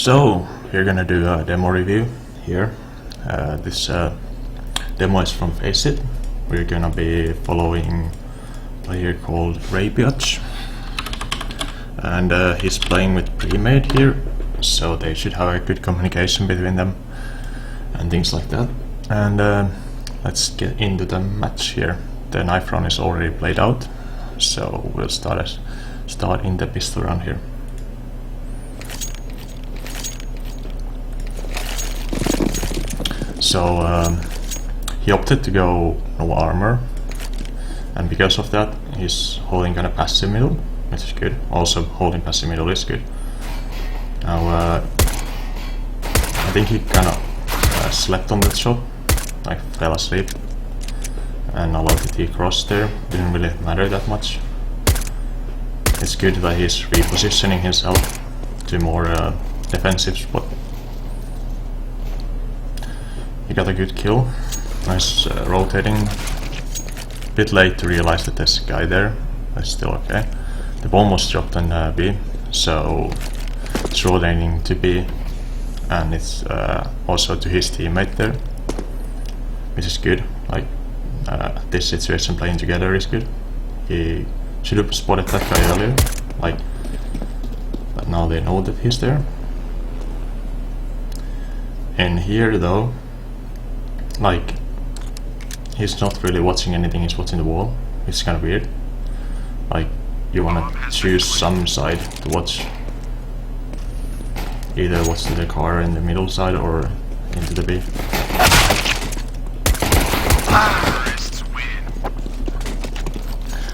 So we're gonna do a demo review here. This demo is from Faceit. We're gonna be following a player called Raybiatch, and he's playing with pre-made here, so they should have a good communication between them and things like that. And let's get into the match here. The knife round is already played out, so we'll start in the pistol round here. So he opted to go no armor, and because of that he's holding kind of passive middle, which is good. Also holding passive middle is good. Now I think he kind of slept on that shot, like fell asleep, and allowed the T cross there. Didn't really matter that much. It's good that he's repositioning himself to more defensive spot. He got a good kill. Nice rotating. Bit late to realize that there's a guy there, but still okay. The bomb was dropped on B, so it's rotating to B, and it's also to his teammate there, which is good. Like this situation playing together is good. He should have spotted that guy earlier, like, but now they know that he's there. And here though, like, he's not really watching anything, he's watching the wall. It's kind of weird. Like, you wanna choose some side to watch. Either watch the car in the middle side or into the B.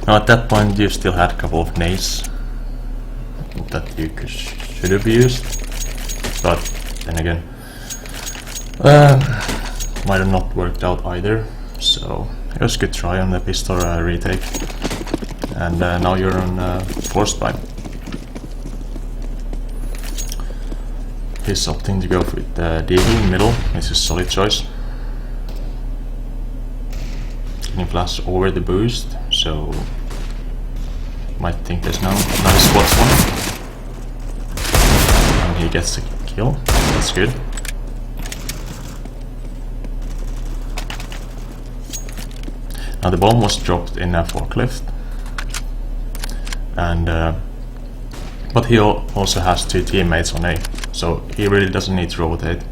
Now at that point you still had a couple of nades that you should have used, but then again might have not worked out either, so it was a good try on the pistol retake. And now you're on force spine. He's opting to go with the deagle in middle, which is a solid choice. Can you flash over the boost, so might think there's no nice spots one. And he gets a kill, that's good. Now the bomb was dropped in a forklift, and but he also has two teammates on A, so he really doesn't need to rotate.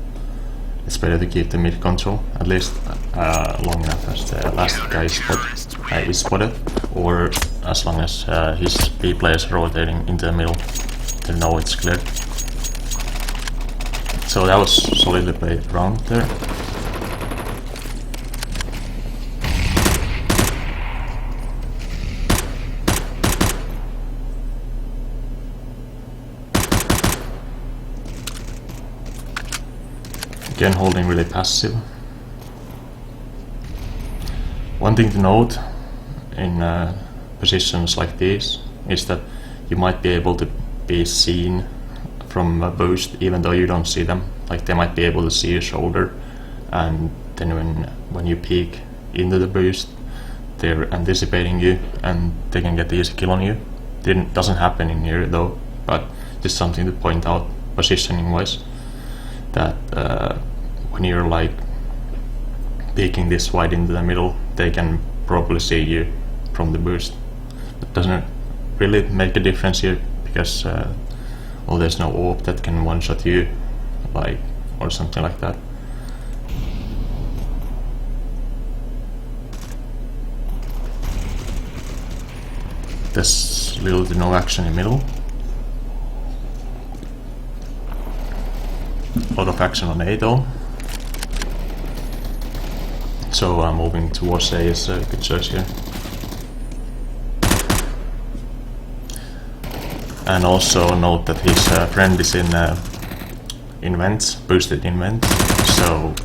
It's better to keep the mid control, at least long enough as the last guy is spotted, or as long as his B players are rotating into the middle to know it's clear. So that was solidly played round there. Again, holding really passive. One thing to note in positions like these is that you might be able to be seen from a boost even though you don't see them. Like, they might be able to see your shoulder, and then when you peek into the boost, they're anticipating you and they can get the easy kill on you. Doesn't happen in here though, but just something to point out positioning wise, that when you're like peeking this wide into the middle, they can probably see you from the boost. It doesn't really make a difference here because well, there's no AWP that can one-shot you, like, or something like that. There's little to no action in middle. A lot of action on A though. So moving towards A is a good choice here. And also note that his friend is in vents, boosted in vents, so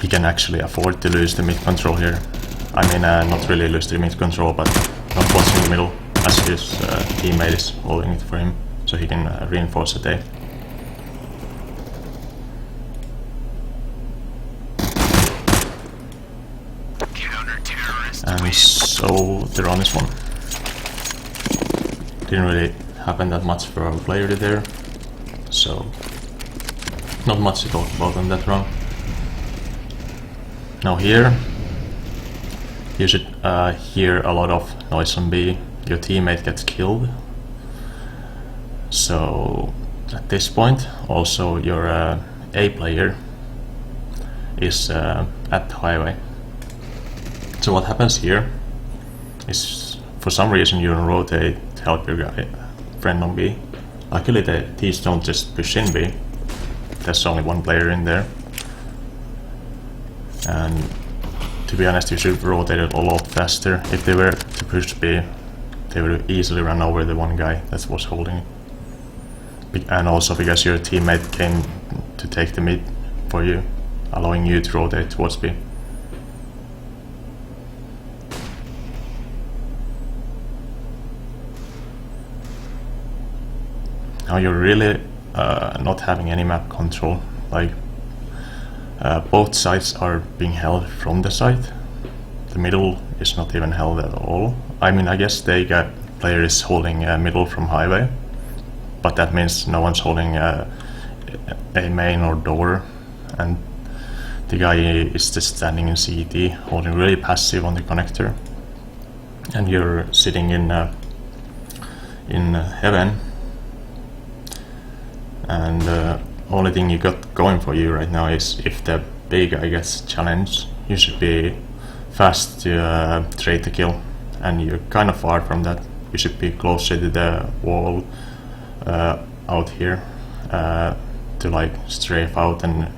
he can actually afford to lose the mid control here. I mean, not really lose the mid control, but not watching the middle, as his teammate is holding it for him, so he can reinforce the A. And so they're on this one. Didn't really happen that much for our player there, so not much to talk about on that round. Now here, you should hear a lot of noise on B. Your teammate gets killed. So at this point, also your A player is at the highway. So what happens here is, for some reason you rotate to help your friend on B. Luckily the T's don't just push in B. There's only one player in there. And to be honest, you should rotate it a lot faster. If they were to push B, they would easily run over the one guy that was holding it. And also because your teammate came to take the mid for you, allowing you to rotate towards B. Now you're really not having any map control. Like both sides are being held from the side. The middle is not even held at all. I mean, I guess the player is holding middle from highway, but that means no one's holding a main or door, and the guy is just standing in CT, holding really passive on the connector, and you're sitting in heaven, and the only thing you got going for you right now is if the big guy gets challenged, you should be fast to trade the kill, and you're kind of far from that. You should be closer to the wall out here to like strafe out and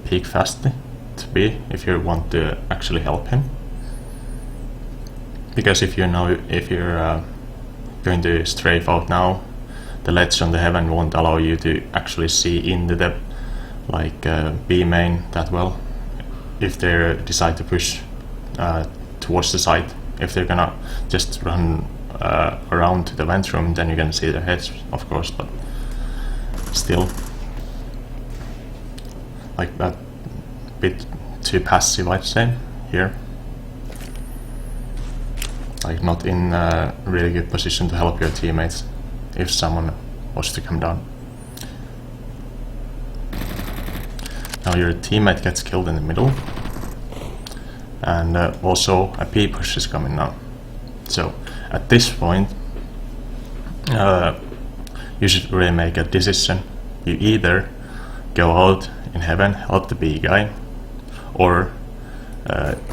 peek fastly to B if you want to actually help him. Because if you're going to strafe out now, the ledge on the heaven won't allow you to actually see into the B main that well. If they decide to push towards the side, if they're gonna just run around to the vent room, then you can see their heads, of course, but still, like that bit too passive, I'd say, here. Like not in a really good position to help your teammates if someone was to come down. Now your teammate gets killed in the middle, and also a P push is coming now. So at this point, you should really make a decision. You either go out in heaven, help the B guy, or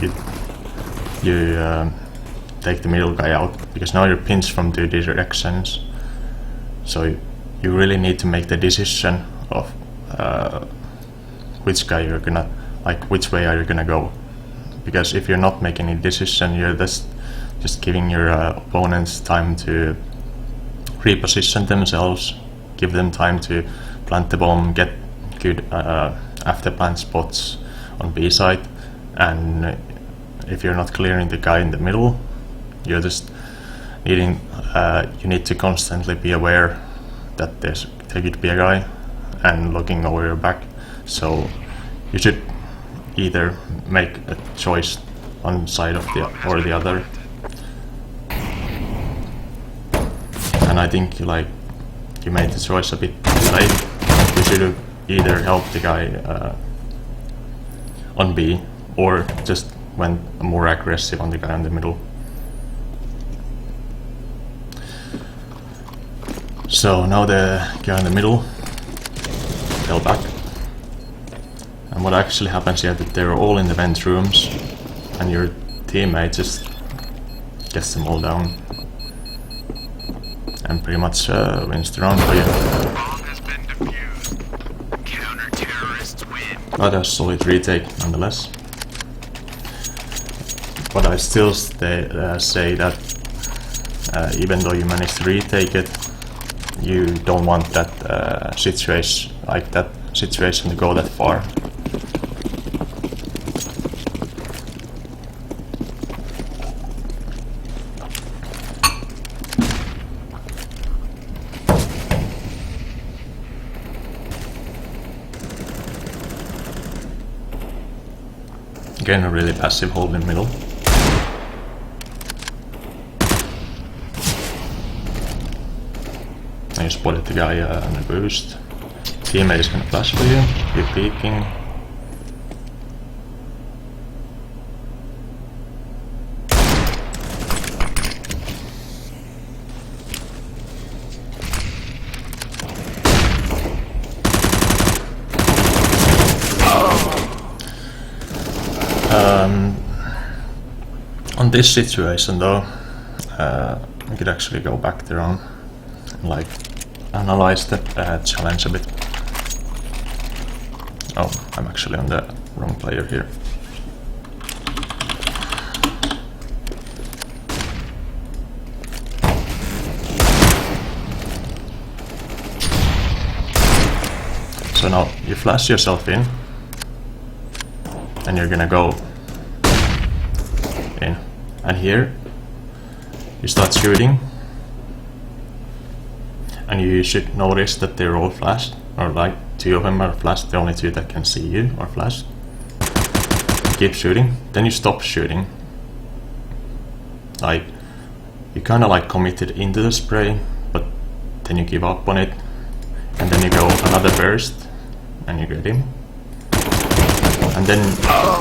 you take the middle guy out, because now you're pinched from two directions. So you really need to make the decision of which guy you're gonna, like which way are you gonna go. Because if you're not making a decision, you're just giving your opponents time to reposition themselves, give them time to plant the bomb, get good after plant spots on B side, and if you're not clearing the guy in the middle, you're just needing you need to constantly be aware that there could be a guy and looking over your back. So you should either make a choice one side of the other. And I think you made the choice a bit too late. You should have either helped the guy on B, or just went more aggressive on the guy in the middle. So now the guy in the middle fell back, and what actually happens here that they're all in the vent rooms, and your teammate just gets them all down and pretty much wins the round for you. But a solid retake nonetheless. But I still say that even though you managed to retake it, you don't want that situation to go that far. Again, a really passive hold in middle. I spotted the guy on the boost. teammate is gonna flash for you. You're peeking. On this situation though, we could actually go back there and like analyze the challenge a bit. Oh, I'm actually on the wrong player here. So now you flash yourself in and you're gonna go in, and here you start shooting, and you should notice that they're all flashed, or like 2 of them are flashed, the only 2 that can see you are flashed. You keep shooting, then you stop shooting. Like, you kinda like committed into the spray, but then you give up on it, and then you go another burst, and you get him. And then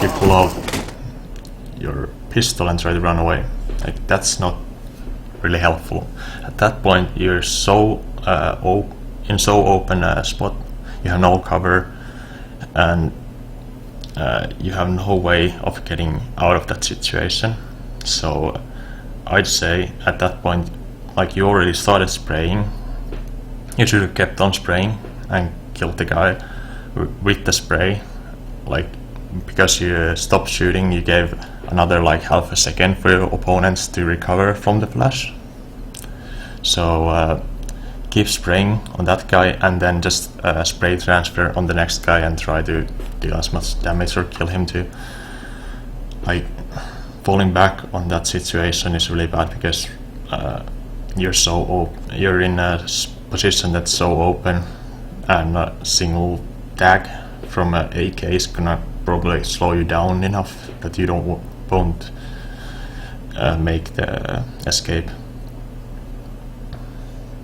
you pull out your pistol and try to run away. Like, that's not really helpful. At that point, you're so in so open a spot, you have no cover, and you have no way of getting out of that situation. So I'd say at that point, like, you already started spraying, you should have kept on spraying and killed the guy with the spray. Like, because you stopped shooting, you gave another like half a second for your opponents to recover from the flash. So keep spraying on that guy, and then just spray transfer on the next guy and try to deal as much damage or kill him too. Like, falling back on that situation is really bad, because you're in a position that's so open, and a single tag from an AK is gonna probably slow you down enough that you won't make the escape.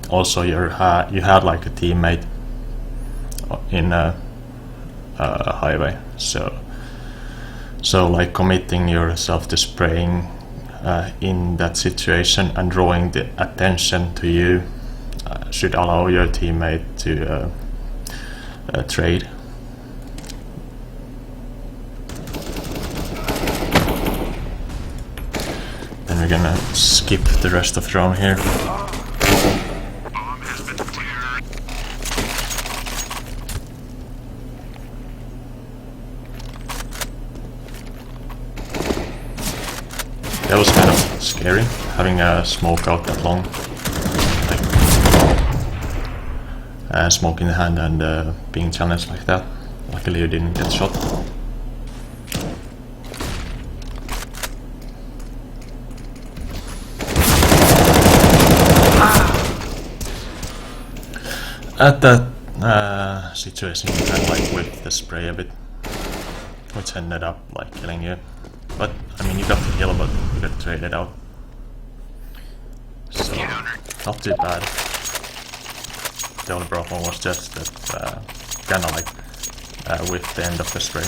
Also, you had like a teammate in a highway, so like committing yourself to spraying in that situation and drawing the attention to you should allow your teammate to trade. Then we're gonna skip the rest of the round here. That was kind of scary, having a smoke out that long. Like, smoke in the hand and being challenged like that. Luckily you didn't get shot. At that situation, you kind of like whipped the spray a bit, which ended up like killing you. But I mean, you got the kill, but you got traded out. So not too bad. The only problem was just that kind of like whipped the end of the spray.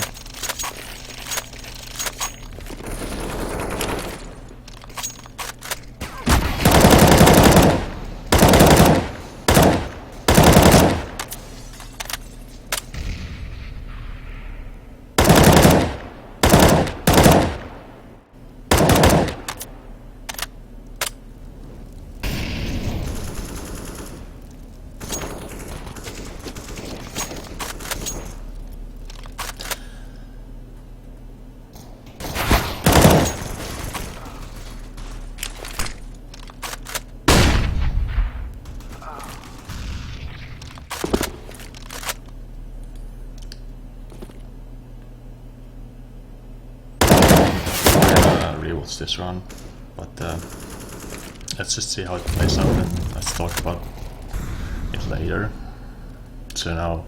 Rewatch this run, but let's just see how it plays out and let's talk about it later. So now,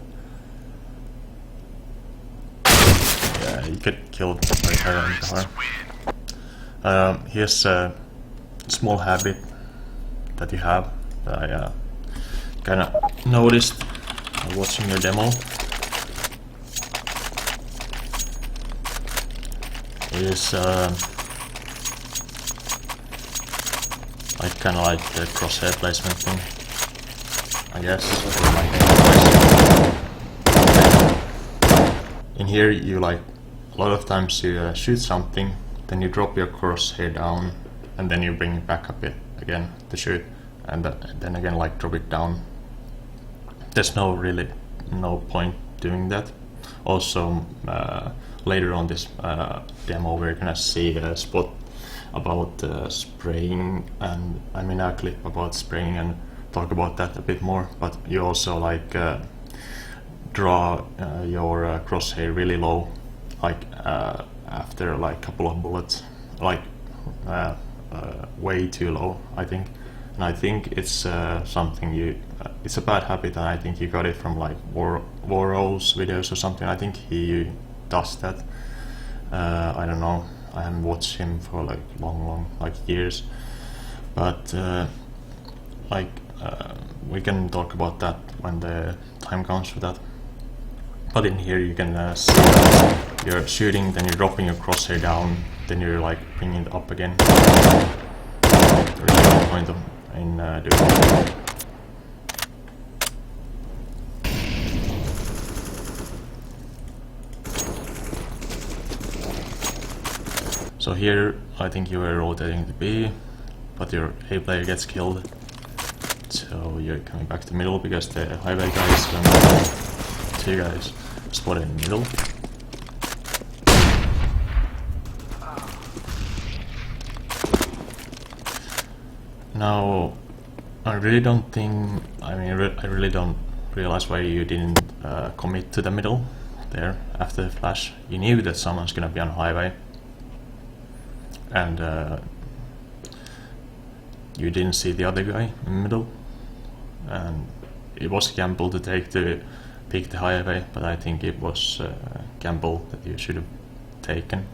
yeah, you get killed by her and her. Here's a small habit that you have that I kind of noticed watching your demo. Is like kind of like the crosshair placement thing, I guess. In here, you like a lot of times you shoot something, then you drop your crosshair down, and then you bring it back up again to shoot, and then again like drop it down. There's really no point doing that. Also, later on this demo, we're gonna see a spot about spraying, and I mean a clip about spraying, and talk about that a bit more. But you also like draw your crosshair really low, like after like a couple of bullets, like way too low, I think. And I think it's something it's a bad habit, and I think you got it from like Warrow's videos or something. I think he does that. I don't know. I haven't watched him for like long, like years. But we can talk about that when the time comes for that. But in here you can see that you're shooting, then you're dropping your crosshair down, then you're like bringing it up again. There is no point in doing that. So here I think you were rotating to B, but your A player gets killed. So you're coming back to middle because the highway guys and 2 guys spotted in the middle. Now I really don't think, I really don't realize why you didn't commit to the middle there after the flash. You knew that someone's gonna be on highway, and you didn't see the other guy in the middle, and it was a gamble to pick the highway, but I think it was a gamble that you should have taken.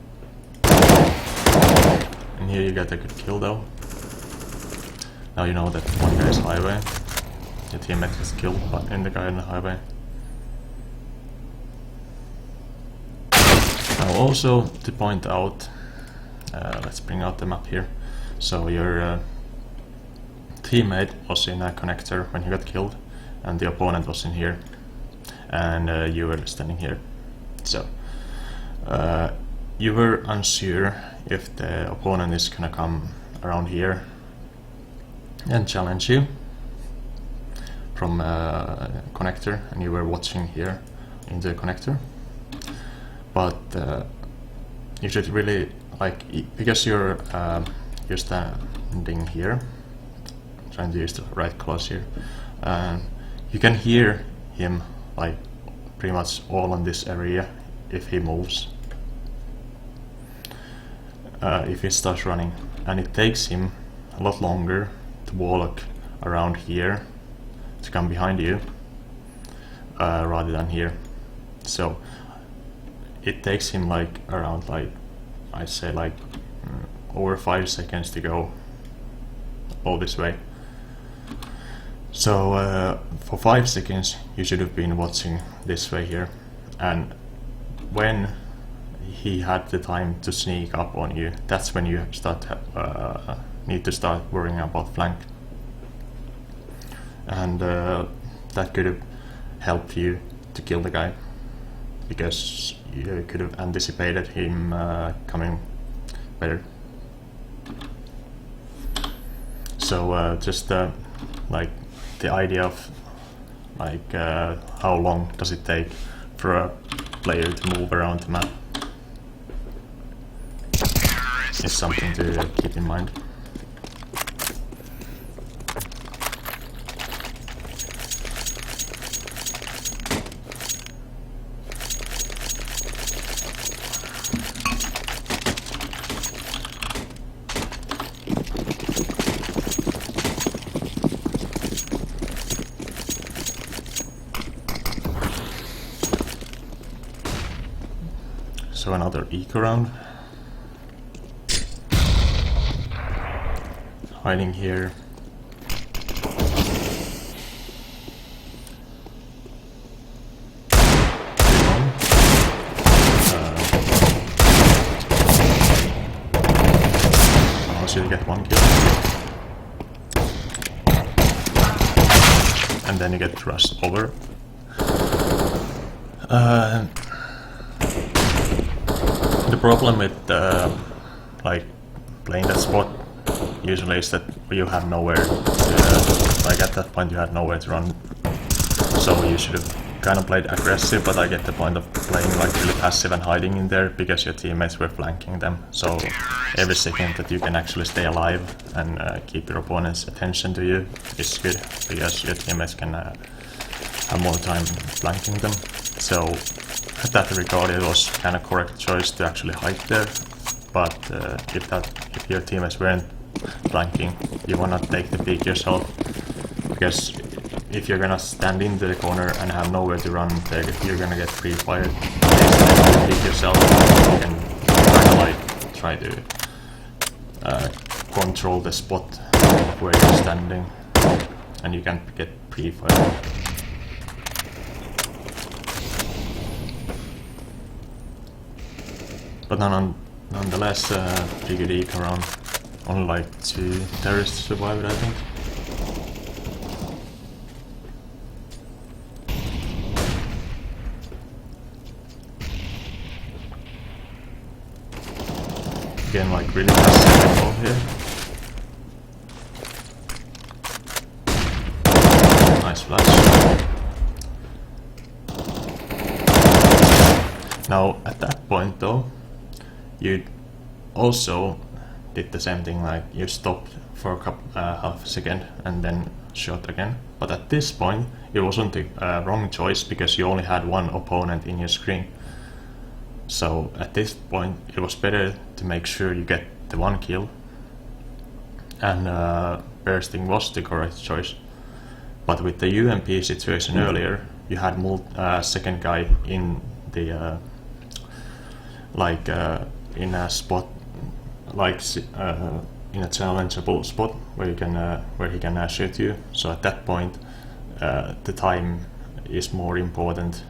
And here you got a good kill though. Now you know that one guy is highway, your teammate gets killed in the guy on the highway. Now also to point out, let's bring out the map here. So your teammate was in a connector when he got killed, and the opponent was in here, and you were standing here. So you were unsure if the opponent is gonna come around here and challenge you from a connector, and you were watching here in the connector. But you should really because you're standing here, trying to use the right class here, you can hear him like pretty much all in this area if he moves, if he starts running, and it takes him a lot longer to walk around here to come behind you rather than here. So it takes him like around I'd say over 5 seconds to go all this way. So for 5 seconds you should have been watching this way here, and when he had the time to sneak up on you, that's when you need to start worrying about flank, and that could have helped you to kill the guy, because you could have anticipated him coming better. So just like the idea of how long does it take for a player to move around the map is something to keep in mind. So another eco round. Hiding here. wants you to get one kill. And then you get rushed over. The problem with like playing that spot usually is that you have nowhere to, like at that point you had nowhere to run, so you should have kind of played aggressive, but I get the point of playing like really passive and hiding in there because your teammates were flanking them, so every second that you can actually stay alive and keep your opponent's attention to you is good, because your teammates can have more time flanking them. So at that regard it was kind of correct choice to actually hide there, but if your teammates weren't flanking, you wanna take the peek yourself, because if you're gonna stand into the corner and have nowhere to run, you're gonna get pre-fired. Peek yourself, you can kinda like try to control the spot where you're standing, and you can get pre-fired. But nonetheless, pretty good eco round. Only like 2 terrorists survived, I think. Again, like really passive involved here. Nice flash. Now at that point though, you also did the same thing, like you stopped for half a second and then shot again. But at this point it wasn't the wrong choice, because you only had one opponent in your screen. So at this point it was better to make sure you get the one kill, and bursting was the correct choice. But with the UMP situation earlier, you had second guy in the in a spot, like in a challengeable spot where you can where he can shoot you. So at that point the time is more important,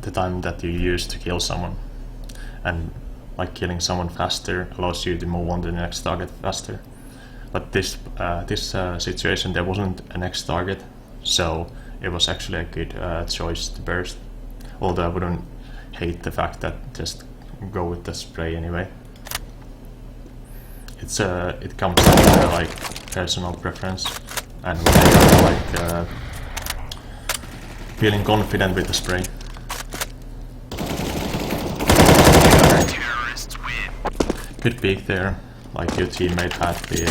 the time that you use to kill someone, and like killing someone faster allows you to move on to the next target faster. But this situation, there wasn't a next target, so it was actually a good choice to burst, although I wouldn't hate the fact that just go with the spray anyway. It comes to like personal preference, and like feeling confident with the spray. Good peek there, like your teammate had the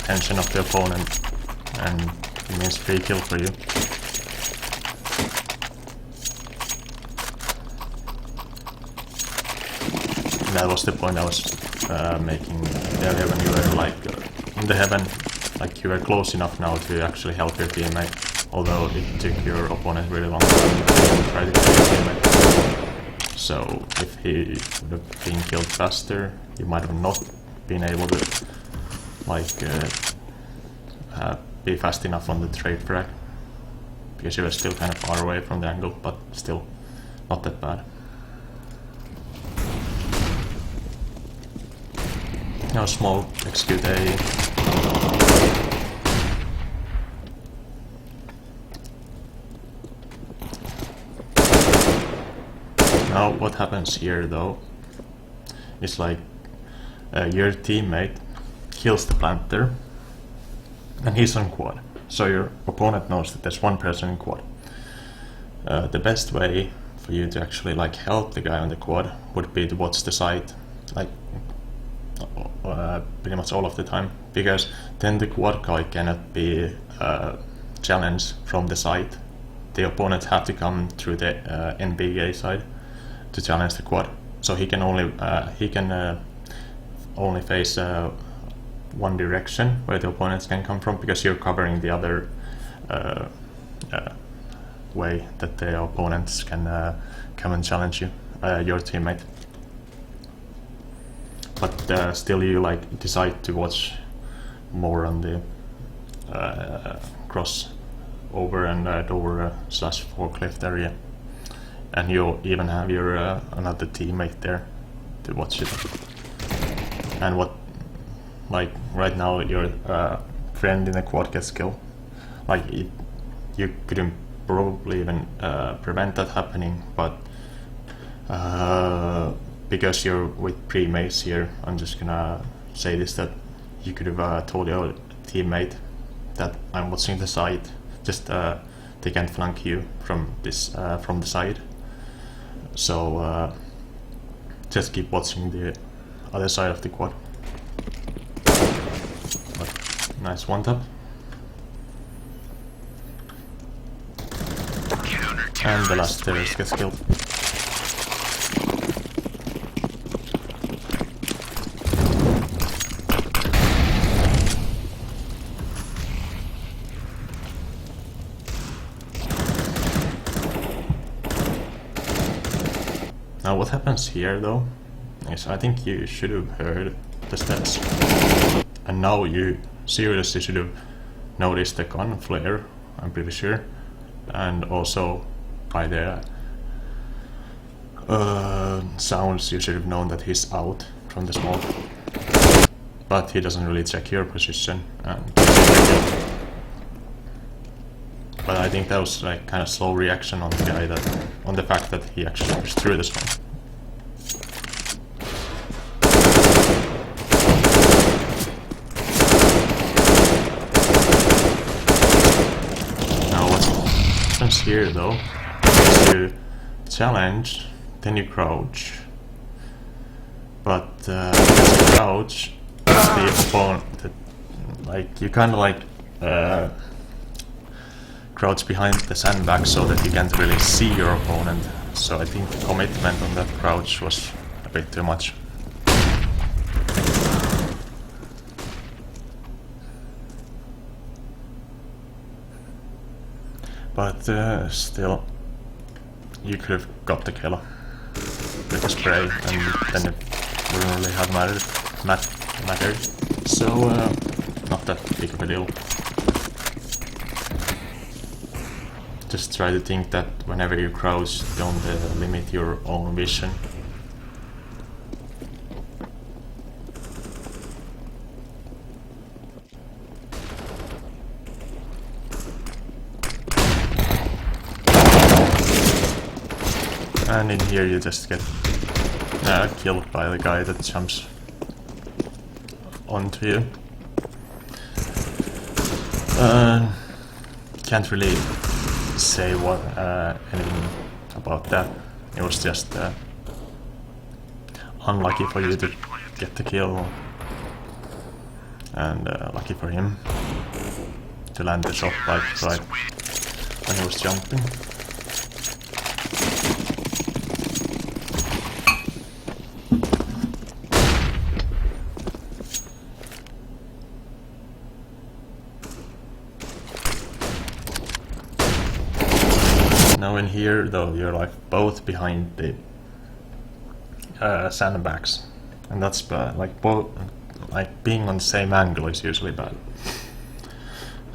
attention of the opponent, and it means free kill for you. And that was the point I was making earlier, when you were like in the heaven, like you were close enough now to actually help your teammate, although it took your opponent really long time to try to kill your teammate. So if he would have been killed faster, you might have not been able to like be fast enough on the trade frag, because you were still kind of far away from the angle, but still not that bad. Now smoke, execute A. Now what happens here though is like your teammate kills the planter and he's on quad, so your opponent knows that there's one person in quad. The best way for you to actually like help the guy on the quad would be to watch the site, like pretty much all of the time, because then the quad guy cannot be challenged from the site. The opponents have to come through the NBA side to challenge the quad, so he can only face one direction where the opponents can come from, because you're covering the other way that the opponents can come and challenge you, your teammate. But still you like decide to watch more on the cross over and door / forklift area, and you even have your another teammate there to watch it. And like right now your friend in the quad gets killed, like you couldn't probably even prevent that happening, but because you're with pre-mace here, I'm just gonna say this, that you could have told your teammate that I'm watching the side, just they can't flank you from this from the side, so just keep watching the other side of the quad. But nice one tap. And the last terrorist gets killed. Now what happens here though is, I think you should have heard the steps, and now you seriously should have noticed the gun flare, I'm pretty sure, and also by the sounds you should have known that he's out from the smoke, but he doesn't really check your position, and but I think that was like kind of slow reaction on the guy, that on the fact that he actually pushed through the smoke. Now what happens here though is you challenge, then you crouch, but as you crouch, the opponent, like you kind of like crouch behind the sandbag so that you can't really see your opponent, so I think the commitment on that crouch was a bit too much. But still, you could have got the kill with a spray, and then it wouldn't really have mattered. So not that big of a deal. Just try to think that whenever you crouch, don't limit your own vision. And in here you just get killed by the guy that jumps onto you. Can't really say what anything about that. It was just unlucky for you to get the kill, and lucky for him to land the shot right when he was jumping. Now in here though, you're like both behind the sandbags, and that's bad. Like both, like being on the same angle is usually bad.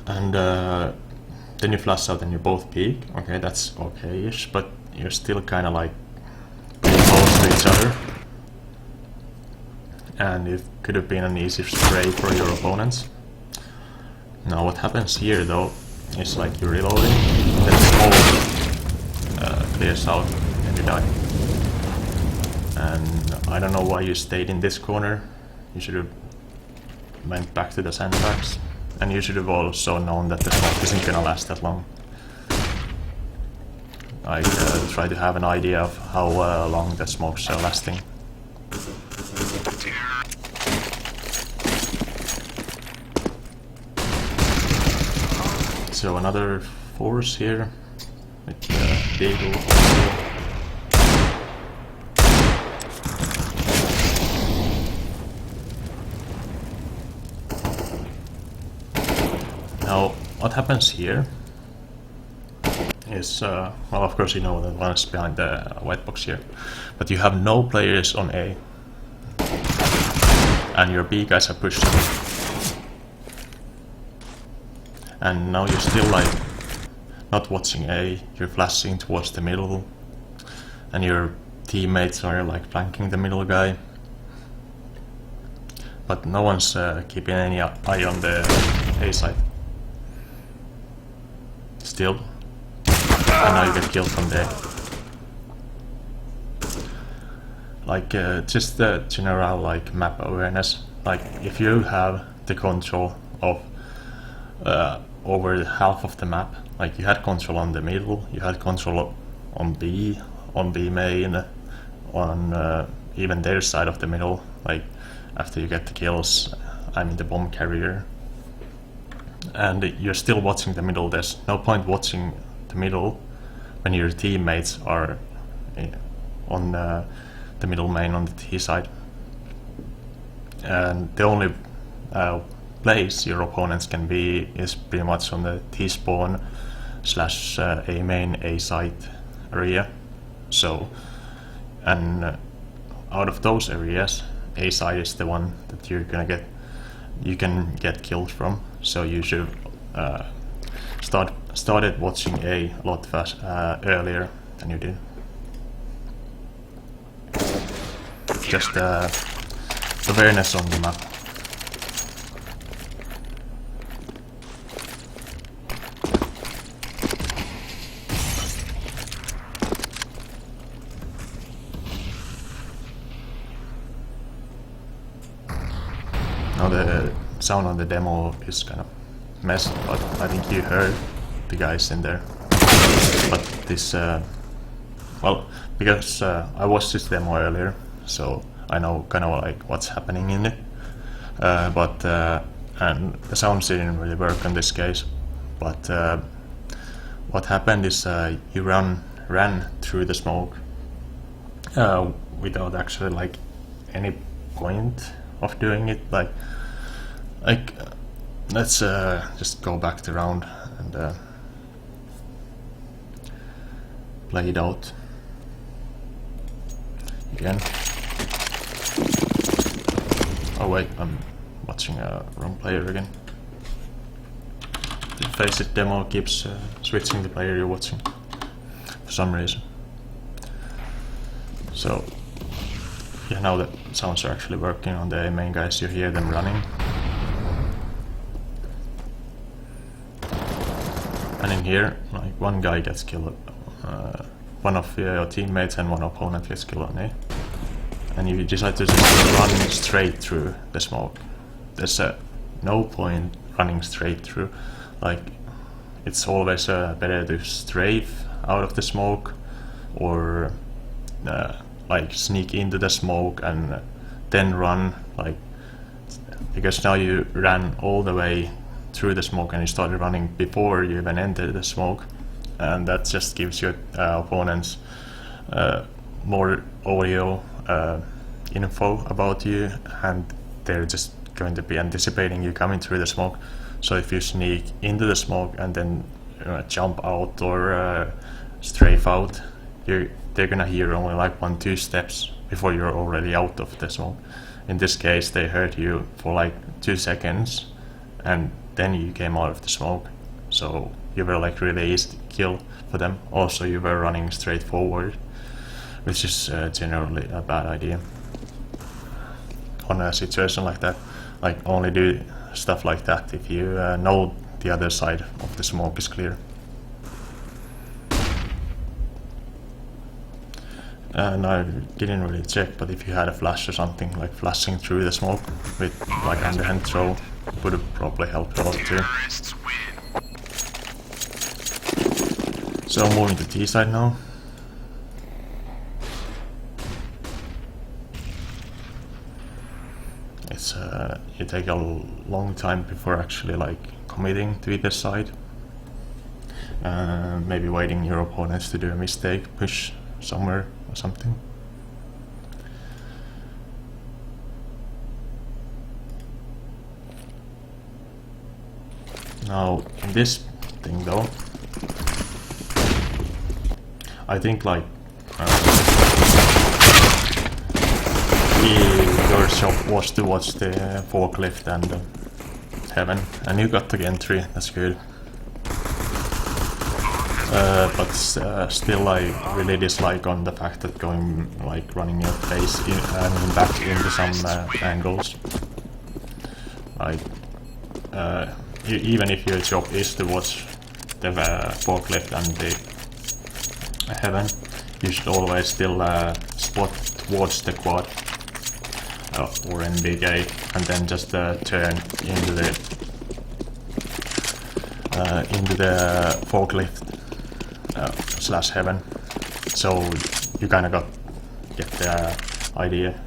And then you flash out and you both peek. Okay, that's okay-ish, but you're still kind of like pretty close to each other, and it could have been an easy spray for your opponents. Now what happens here though is, like, you're reloading, then the smoke clears out and you die. And I don't know why you stayed in this corner. You should have went back to the sandbags, and you should have also known that the smoke isn't gonna last that long. I try to have an idea of how long the smokes are lasting. So another force here with Beagle. Now what happens here is, well, of course you know that one is behind the white box here, but you have no players on A, and your B guys are pushed. And now you're still like not watching A, you're flashing towards the middle, and your teammates are like flanking the middle guy. but no one's keeping any eye on the A side. Still, and now you get killed from there. Like just the general like map awareness. Like if you have the control of over half of the map, like you had control on the middle, you had control on B main, on even their side of the middle. Like after you get the kills, I mean the bomb carrier, and you're still watching the middle. There's no point watching the middle when your teammates are on the middle main on the T side, and the only place your opponents can be is pretty much on the T spawn / A main A site area. So, and out of those areas, A side is the one that you can get killed from. So you should started watching A lot earlier than you did. Just awareness on the map. Now the sound on the demo is kind of messed, but I think you heard the guys in there. But this, well, because I watched this demo earlier, so I know kind of like what's happening in it. And the sounds didn't really work in this case. But what happened is you ran through the smoke without actually like any point of doing it. Like let's just go back to round and play it out again. Oh wait, I'm watching a wrong player again. The faceit demo keeps switching the player you're watching for some reason. So yeah, now the sounds are actually working on the main guys. You hear them running, and in here, like one guy gets killed, one of your teammates and one opponent gets killed on A, and you decide to just run straight through the smoke. There's no point running straight through. Like it's always better to strafe out of the smoke or like sneak into the smoke and then run, like, because now you ran all the way through the smoke and you started running before you even entered the smoke, and that just gives your opponents more audio info about you, and they're just going to be anticipating you coming through the smoke. So if you sneak into the smoke and then jump out or strafe out, they're gonna hear only like 1-2 steps before you're already out of the smoke. In this case, they heard you for like 2 seconds and then you came out of the smoke. So you were like really easy to kill for them. Also, you were running straight forward, which is generally a bad idea on a situation like that. Like only do stuff like that if you know the other side of the smoke is clear. And I didn't really check, but if you had a flash or something, like flashing through the smoke with like underhand throw would have probably helped a lot too. So moving to T side now. It's you take a long time before actually like committing to either side. Maybe waiting your opponents to do a mistake, push somewhere or something. Now in this thing though, I think like your job was to watch the forklift and heaven, and you got the entry, that's good. But still I really dislike on the fact that going like running your face in, back into some angles. Like even if your job is to watch the forklift and the heaven, you should always still spot towards the quad or NBK, and then just turn into the forklift slash heaven. So you kind of get the idea,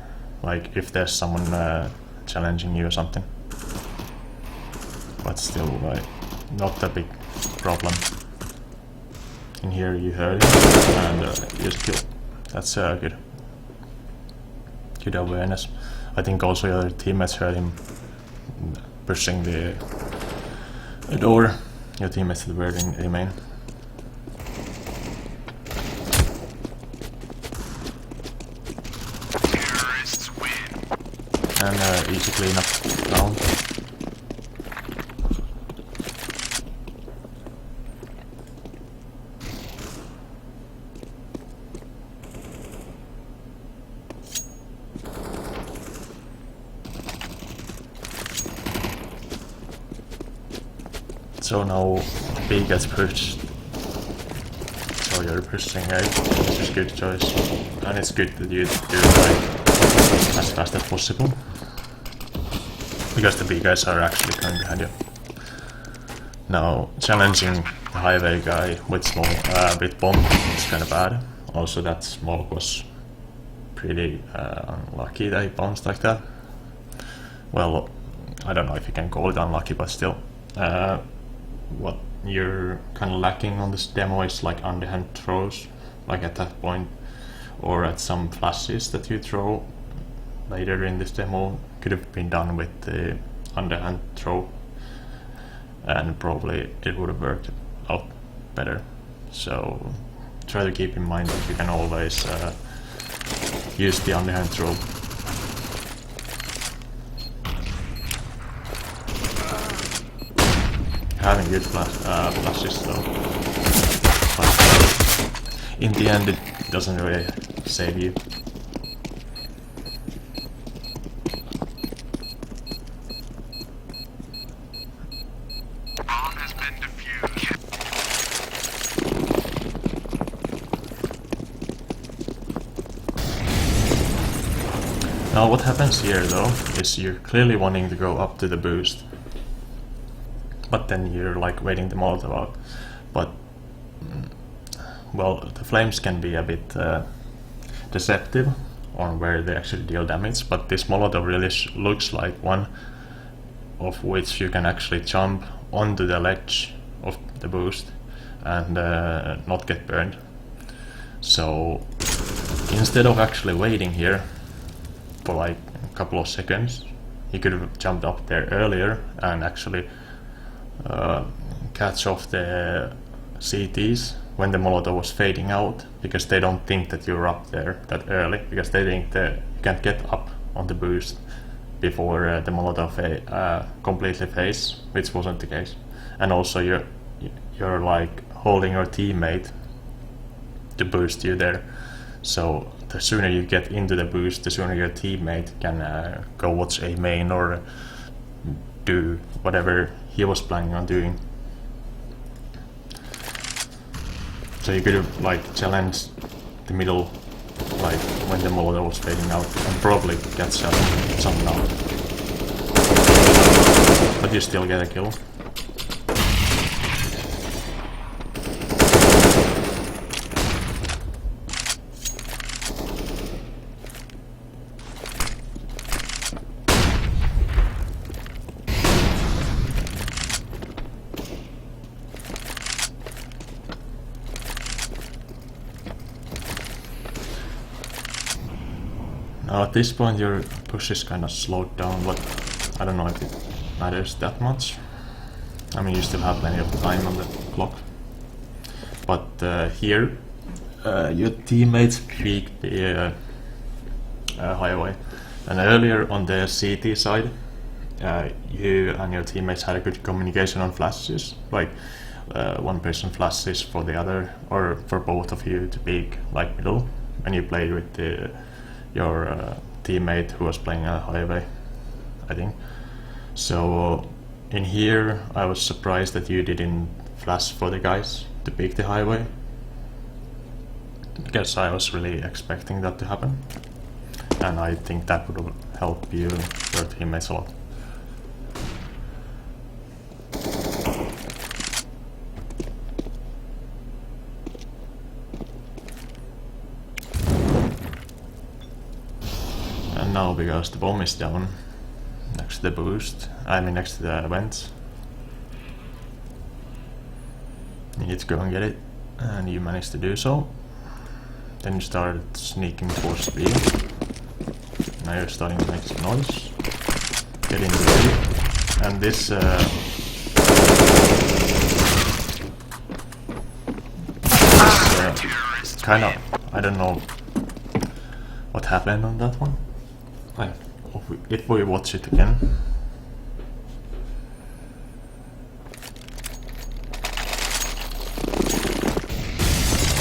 like if there's someone challenging you or something. But still, like, not a big problem. In here you heard it, and you just kill. That's good awareness. I think also your other teammates heard him pushing the door. Your teammates that were in A main. Terrorists win. And easy cleanup round. So now B gets pushed. So you're pushing A, which is a good choice. And it's good that you do it like as fast as possible. Because the B guys are actually coming behind you. Now challenging the highway guy with with bomb is kind of bad. Also that smoke was pretty unlucky that he bounced like that. Well, I don't know if you can call it unlucky, but still. What you're kind of lacking on this demo is like underhand throws, like at that point, or at some flashes that you throw later in this demo could have been done with the underhand throw, and probably it would have worked out better. So try to keep in mind that you can always use the underhand throw. Having good flashes though, but in the end it doesn't really save you. Bomb has been defused. Now what happens here though is you're clearly wanting to go up to the boost, but then you're like waiting the Molotov out. But well, the flames can be a bit deceptive on where they actually deal damage, but this Molotov really looks like one of which you can actually jump onto the ledge of the boost and not get burned. So instead of actually waiting here for like a couple of seconds, you could have jumped up there earlier and actually catch off the CTs when the Molotov was fading out, because they don't think that you're up there that early, because they think that you can't get up on the boost before the Molotov completely fades, which wasn't the case. And also you're like holding your teammate to boost you there, so the sooner you get into the boost, the sooner your teammate can go watch A main or do whatever he was planning on doing. So you could have like challenged the middle, like when the Molotov was fading out, and probably get some now. But you still get a kill. Now at this point your push is kind of slowed down, but I don't know if it matters that much. I mean, you still have plenty of time on the clock. But here your teammates peeked the highway, and earlier on the CT side you and your teammates had a good communication on flashes, like one person flashes for the other, or for both of you to peek like middle, and you played with your teammate who was playing a highway, I think. So in here I was surprised that you didn't flash for the guys to pick the highway, because I was really expecting that to happen, and I think that would help you, your teammates, a lot. And now, because the bomb is down next to the boost, I mean next to the vents, you need to go and get it, and you managed to do so. Then you started sneaking towards B. Now you're starting to make some noise. Get into B. And this kind of, I don't know what happened on that one. If we watch it again.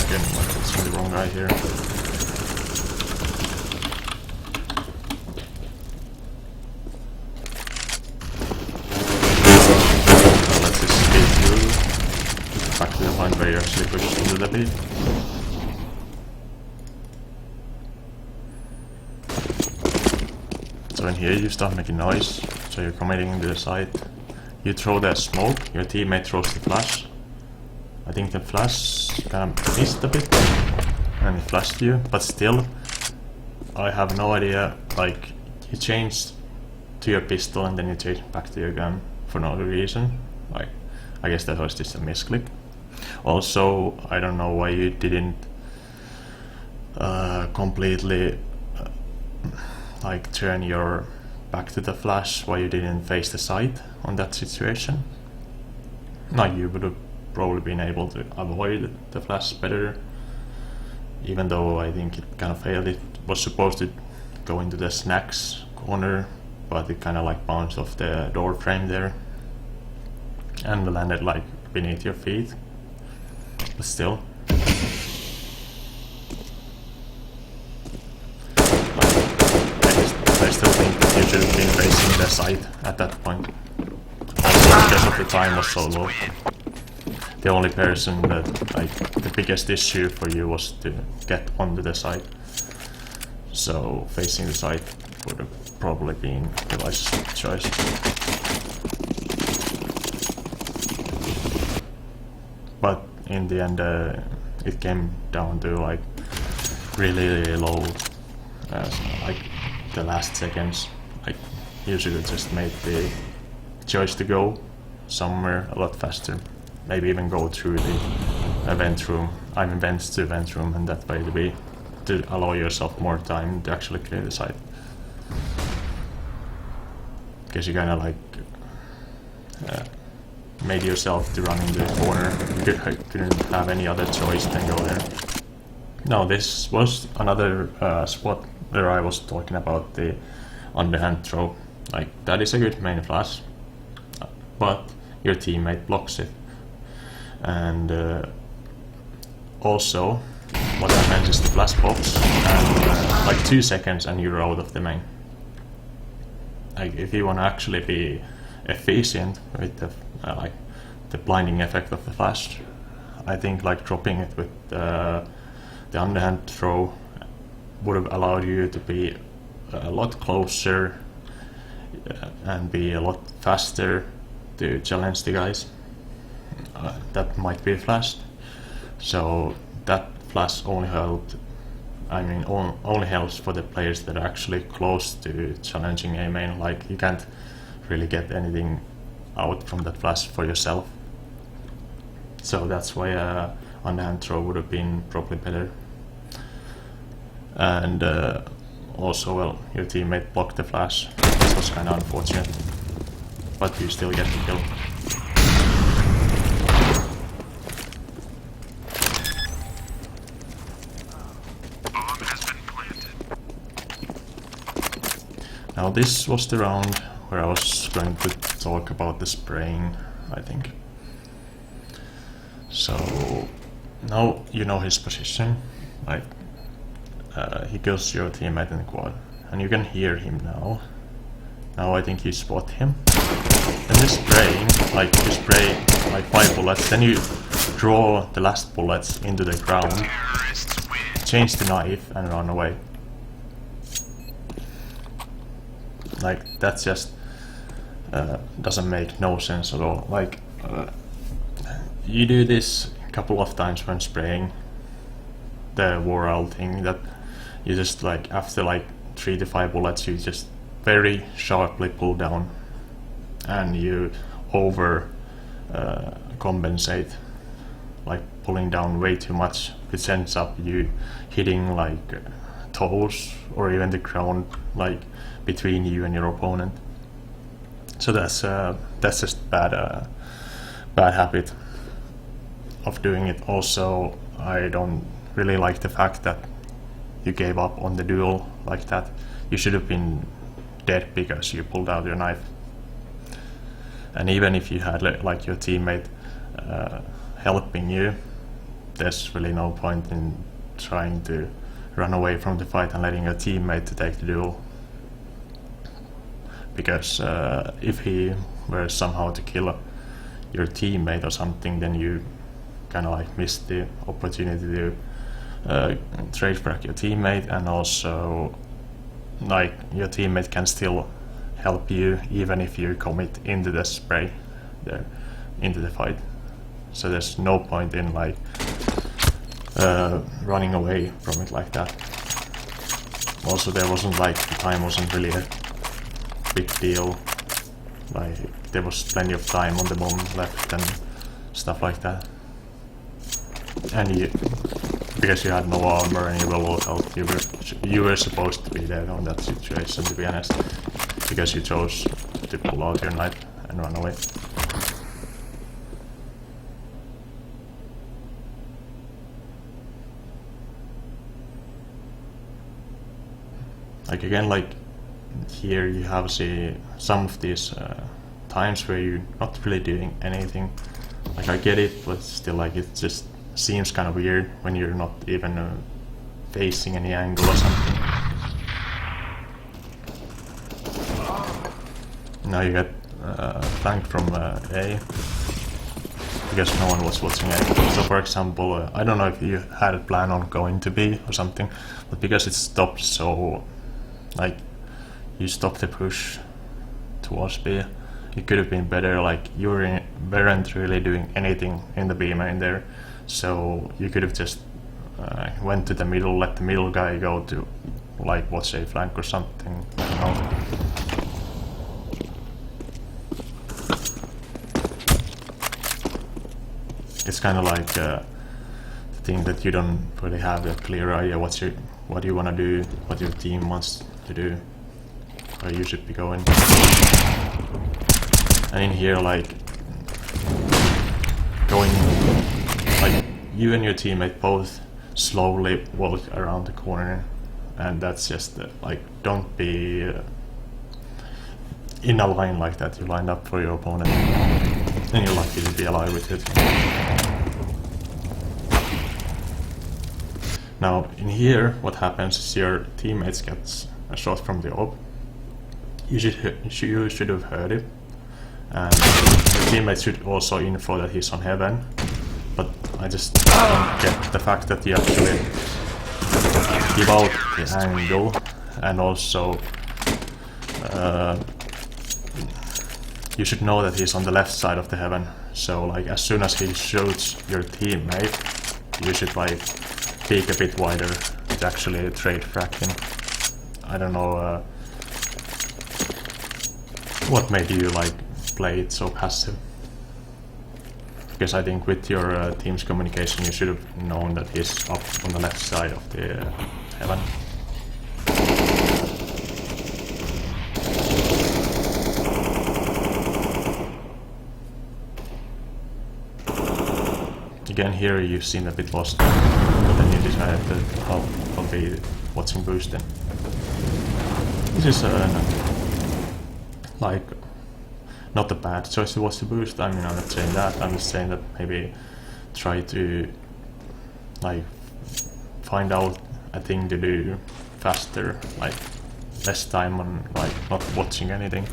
Again, I'm watching the wrong guy here. So let's escape through back to the point where you actually push into the B. So in here you start making noise, so you're committing to the side. You throw the smoke, your teammate throws the flash. I think the flash kind of missed a bit, and it flashed you, but still, I have no idea, like, you changed to your pistol and then you changed back to your gun for no reason. Like, I guess that was just a misclick. Also, I don't know why you didn't completely like turn your back to the flash, why you didn't face the side on that situation. Like, you would have probably been able to avoid the flash better, even though I think it kind of failed. It was supposed to go into the snacks corner, but it kind of like bounced off the door frame there and landed like beneath your feet, but still. I still think that you should have been facing the side at that point. Also, because of the time was so low. The only person that, like, the biggest issue for you was to get onto the side. So facing the side would have probably been the wisest choice. But in the end, it came down to like really low, like the last seconds. Like, you should have just made the choice to go somewhere a lot faster. Maybe even go through the vent room. I mean vents to vent room, and that way to allow yourself more time to actually clear the site. Because you kind of like made yourself to run into the corner. You couldn't have any other choice than go there. Now this was another spot where I was talking about the underhand throw. Like, that is a good main flash, but your teammate blocks it. And also what happens is the flash pops, and like 2 seconds and you're out of the main. Like, if you want to actually be efficient with the like the blinding effect of the flash, I think like dropping it with the underhand throw would have allowed you to be a lot closer and be a lot faster to challenge the guys that might be flashed. So that flash only helped, I mean only helps for the players that are actually close to challenging a main. Like, you can't really get anything out from that flash for yourself. So that's why underhand throw would have been probably better. And also, well, your teammate blocked the flash. This was kind of unfortunate, but you still get the kill. Bomb has been planted. Now this was the round where I was going to talk about the spraying, I think. So now you know his position, right? He kills your teammate in the quad, and you can hear him now. Now I think you spot him. And you're spraying, like you spray like 5 bullets, then you draw the last bullets into the ground, change the knife and run away. Like that just doesn't make no sense at all. Like you do this a couple of times when spraying the Warhol thing, that you just like after like 3 to 5 bullets you just very sharply pull down and you over compensate, like pulling down way too much, which ends up you hitting like toes or even the ground, like between you and your opponent. So that's just bad habit of doing it. Also, I don't really like the fact that you gave up on the duel like that. You should have been dead because you pulled out your knife. And even if you had like your teammate helping you, there's really no point in trying to run away from the fight and letting your teammate to take the duel. Because if he were somehow to kill your teammate or something, then you kind of like missed the opportunity to trade frag your teammate, and also like your teammate can still help you even if you commit into the spray there, into the fight. So there's no point in like running away from it like that. Also, there wasn't like, the time wasn't really a big deal. Like there was plenty of time on the bomb left and stuff like that. And because you had no armor and you were low health, you were supposed to be there on that situation, to be honest, because you chose to pull out your knife and run away. Like again, like here you have some of these times where you're not really doing anything. Like I get it, but still, like it just seems kind of weird when you're not even facing any angle or something. Now you get flanked from A because no one was watching A. So for example, I don't know if you had a plan on going to B or something, but because it stopped, so like you stopped the push towards B, it could have been better. Like you weren't really doing anything in the B main there, so you could have just went to the middle, let the middle guy go to like watch a flank or something. I don't know. It's kind of like the thing that you don't really have a clear idea what you want to do, what your team wants to do, where you should be going. And in here, like going, like you and your teammate both slowly walk around the corner, and that's just like, don't be in a line like that. You line up for your opponent, and you're lucky to be alive with it. Now in here, what happens is your teammates gets a shot from the op. You should have heard it, and your teammates should also info that he's on heaven. But I just don't get the fact that you actually give out the angle, and also you should know that he's on the left side of the heaven. So like as soon as he shoots your teammate, you should like peek a bit wider to actually trade frag him. I don't know what made you like play it so passive. Because I think with your team's communication you should have known that he's up on the left side of the heaven. Again, here you seem a bit lost, but then you decided that I'll be watching boosting. This is like not a bad choice to watch the boost. I mean, I'm not saying that. I'm just saying that maybe try to like find out a thing to do faster. Like less time on like not watching anything.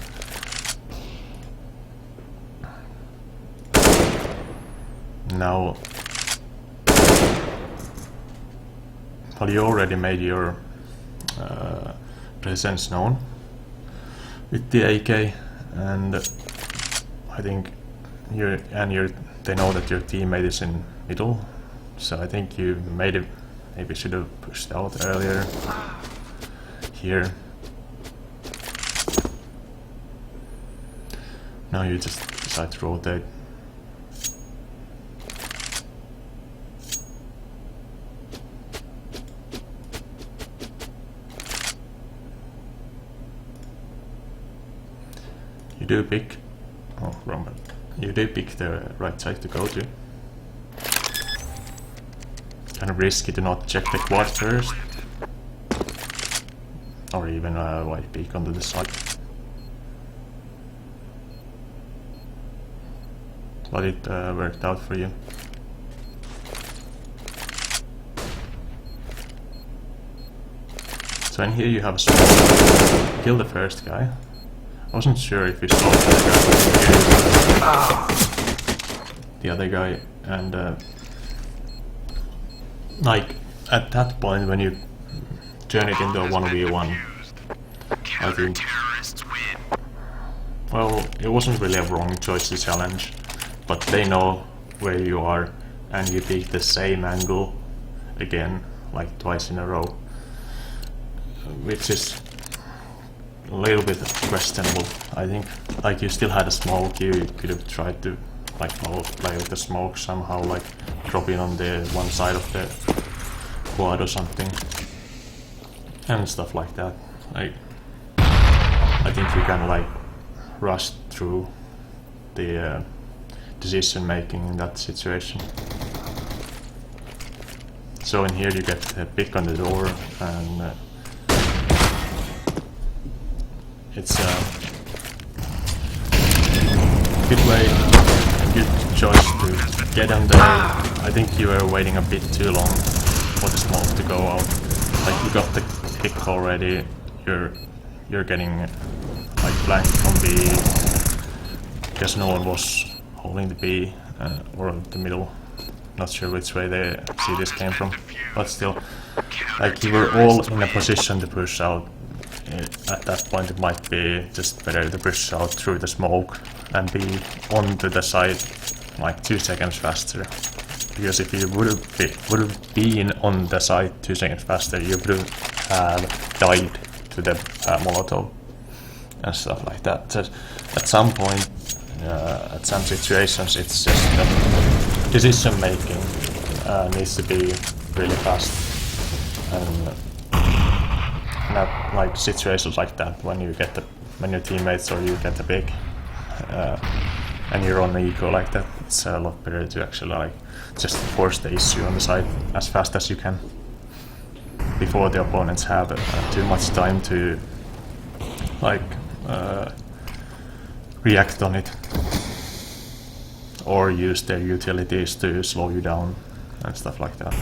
Now, well, you already made your presence known with the AK, and I think they know that your teammate is in middle, so I think you maybe should have pushed out earlier here. Now you just decide to rotate. You do pick, oh wrong one. You do pick the right side to go to. Kind of risky to not check the quad first, or even white peek onto the side. But it worked out for you. So in here you have a small. Kill the first guy. I wasn't sure if you saw the other guy, and like at that point when you turn it into a 1v1, I think, well, it wasn't really a wrong choice to challenge, but they know where you are and you take the same angle again, like twice in a row, which is a little bit questionable, I think. Like, you still had a smoke, you could have tried to like play with the smoke somehow, like drop in on the one side of the quad or something and stuff like that. Like, I think you can like rush through the decision making in that situation. So in here you get a pick on the door, and it's a good way, a good choice to get on there. I think you were waiting a bit too long for the smoke to go out. Like, you got the pick already, you're getting like blanked from B because no one was holding the B or the middle. Not sure which way the see this came from, but still, like, you were all in a position to push out. At that point it might be just better to push out through the smoke and be onto the side like 2 seconds faster. Because if you would have been on the side 2 seconds faster, you would have died to the Molotov and stuff like that. So at some point, at some situations, it's just that decision making needs to be really fast, and not like situations like that when you get when your teammates or you get the pick and you're on the eco like that. It's a lot better to actually like just force the issue on the side as fast as you can before the opponents have too much time to like react on it or use their utilities to slow you down and stuff like that.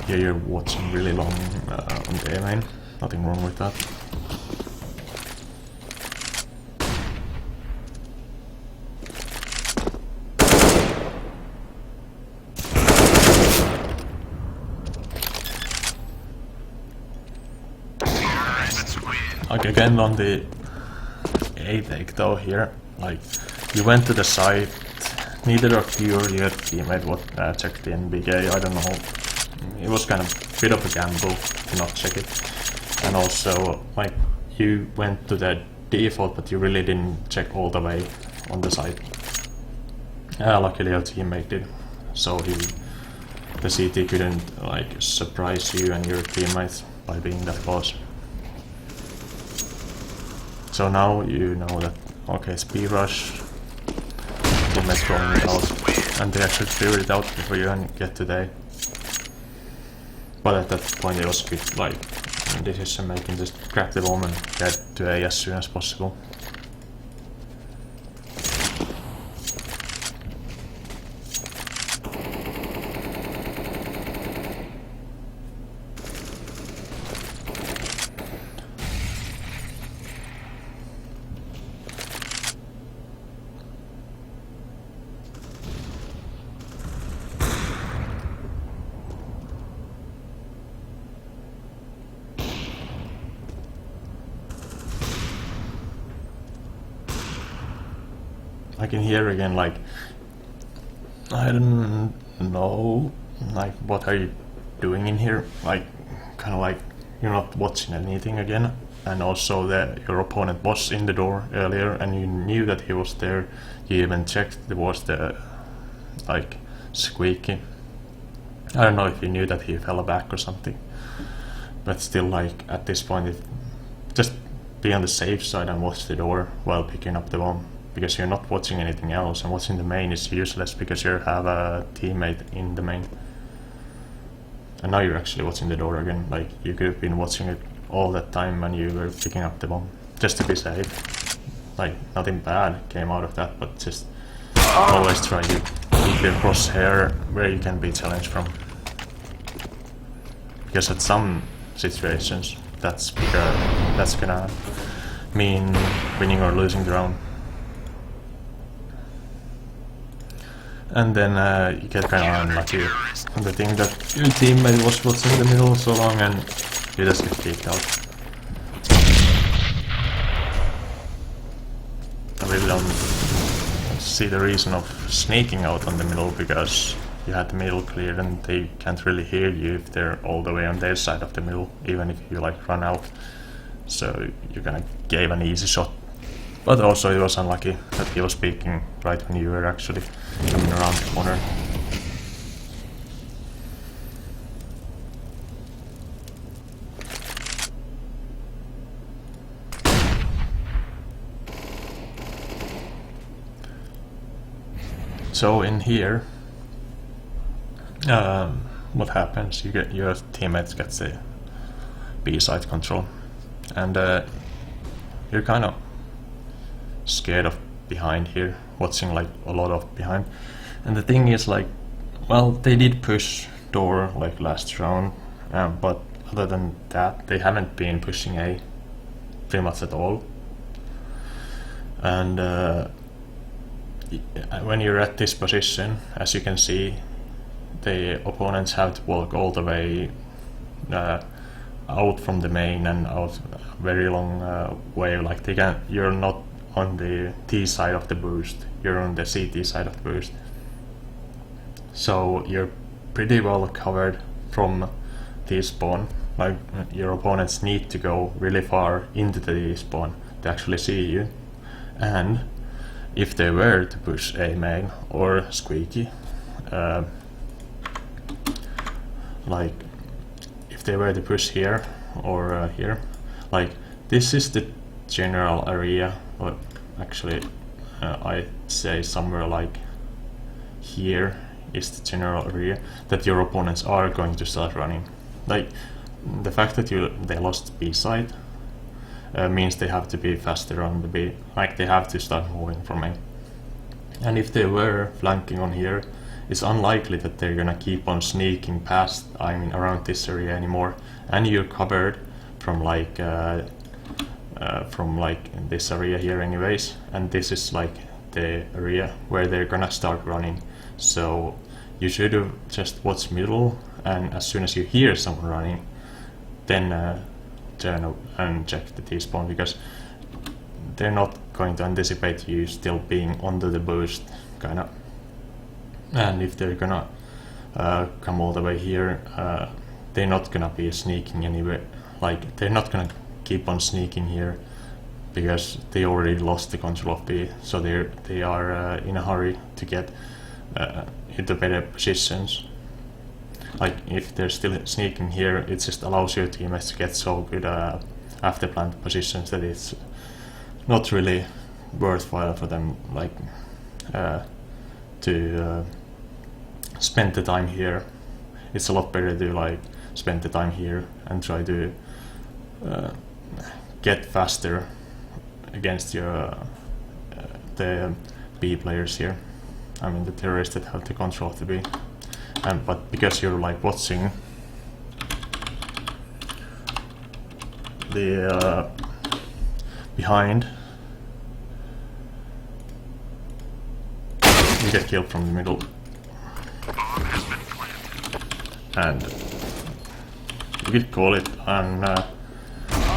Yeah, you're watching really long on the A main. Nothing wrong with that. Like, again on the A take though here, like, you went to the site, neither of you or your teammate checked in big A, I don't know. It was kind of a bit of a gamble to not check it. And also, like, you went to the default, but you really didn't check all the way on the site. Luckily your teammate did, so the CT couldn't like surprise you and your teammates by being that close. So now you know that, okay, it's B rush, teammates throwing it out, and they actually clear it out before you get to the A. But at that point it was a bit like decision making, just grab the bomb and get to A as soon as possible. I can hear again, like, I don't know, like, what are you doing in here? Like, kind of like you're not watching anything again. And also that your opponent was in the door earlier and you knew that he was there. You even checked towards the, like, squeaky. I don't know if you knew that he fell back or something. But still, like, at this point, just be on the safe side and watch the door while picking up the bomb. Because you're not watching anything else, and watching the main is useless because you have a teammate in the main. And now you're actually watching the door again. Like, you could have been watching it all that time when you were picking up the bomb, just to be safe. Like, nothing bad came out of that, but just always try to keep your crosshair where you can be challenged from. Because at some situations, that's gonna mean winning or losing the round. And then you get kind of unlucky. And the thing that your teammate was watching the middle so long and you just get kicked out. I really don't see the reason of sneaking out on the middle, because you had the middle clear and they can't really hear you if they're all the way on their side of the middle, even if you like run out. So you kind of gave an easy shot. But also it was unlucky that he was peeking right when you were actually coming around the corner. So in here, what happens? You get your teammates gets the B side control, and you're kind of scared of behind here, watching like a lot of behind. And the thing is, like, well, they did push door like last round, but other than that, they haven't been pushing A pretty much at all. And when you're at this position, as you can see, the opponents have to walk all the way out from the main and out a very long way. Like, you're not on the T side of the boost, you're on the CT side of the boost. So you're pretty well covered from the spawn. Like, your opponents need to go really far into the T spawn to actually see you. And if they were to push A main or squeaky, like, if they were to push here or here, like, this is the general area, or actually I'd say somewhere like here is the general area that your opponents are going to start running. Like, the fact that they lost B side means they have to be faster on the B, like they have to start moving from A. And if they were flanking on here, it's unlikely that they're gonna keep on sneaking past, around this area anymore. And you're covered from like this area here anyways, and this is like the area where they're gonna start running. So you should have just watched middle, and as soon as you hear someone running, then turn up and check the T-spawn, because they're not going to anticipate you still being under the boost, kinda. And if they're gonna come all the way here, they're not gonna be sneaking anywhere. Like, they're not gonna keep on sneaking here because they already lost the control of B, so they are in a hurry to get into better positions. Like, if they're still sneaking here, it just allows your teammates to get so good after plant positions that it's not really worthwhile for them, like, to spend the time here. It's a lot better to like spend the time here and try to get faster against the B players here. I mean, the terrorists that have the control of the B. But because you're like watching the behind, you get killed from the middle. And you could call it an